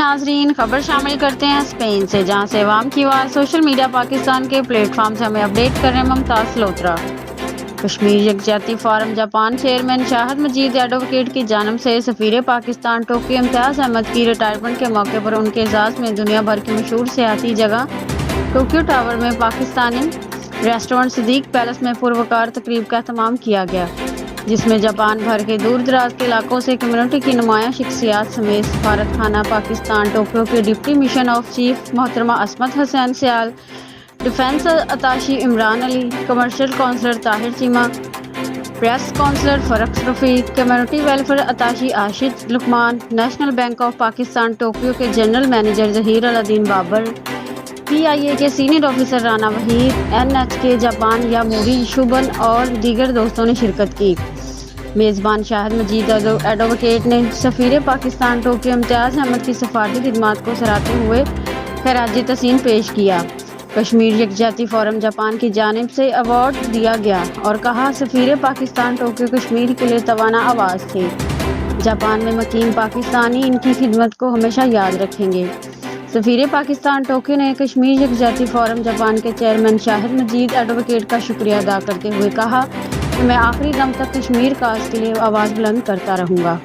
ناظرین، خبر شامل کرتے ہیں اسپین سے، جہاں سے عوام کی آواز سوشل میڈیا پاکستان کے پلیٹ فارم سے ہمیں اپڈیٹ کر رہے ہیں ممتاز لوترا۔ کشمیر یکجہتی فورم جاپان چیئرمین شاہد مجید ایڈوکیٹ کی جانب سے سفیر پاکستان ٹوکیو امتیاز احمد کی ریٹائرمنٹ کے موقع پر ان کے اعزاز میں دنیا بھر کی مشہور سیاحتی جگہ ٹوکیو ٹاور میں پاکستانی ریسٹورنٹ صدیق پیلس میں پروقار تقریب کا اہتمام کیا گیا، جس میں جاپان بھر کے دور دراز کے علاقوں سے کمیونٹی کی نمایاں شخصیات سمیت سفارت خانہ پاکستان ٹوکیو کے ڈپٹی مشن آف چیف محترمہ Ismat Hussain Sial, defence attache Imran Ali, commercial counsellor Tahir Cheema, press counsellor Farrukh Rafiq, community welfare attache Ashad Luqman, national bank of Pakistan Tokyo کے general manager Zaheer Uddin Babar, PIA کے senior officer Rana Waheed, NHK Japan Yamori Shoban اور دیگر دوستوں نے شرکت کی۔ میزبان شاہد مجید ایڈوکیٹ نے سفیر پاکستان ٹوکیو امتیاز احمد کی سفارتی خدمات کو سراہتے ہوئے خراج تحسین پیش کیا۔ کشمیر یکجہتی فورم جاپان کی جانب سے ایوارڈ دیا گیا اور کہا، سفیر پاکستان ٹوکیو کشمیر کے لیے توانا آواز تھے۔ جاپان میں مقیم پاکستانی ان کی خدمت کو ہمیشہ یاد رکھیں گے۔ سفیر پاکستان ٹوکیو نے کشمیر یکجہتی فورم جاپان کے چیئرمین شاہد مجید ایڈوکیٹ کا شکریہ ادا کرتے ہوئے کہا کہ میں آخری دم تک کشمیر کاز کے لیے آواز بلند کرتا رہوں گا۔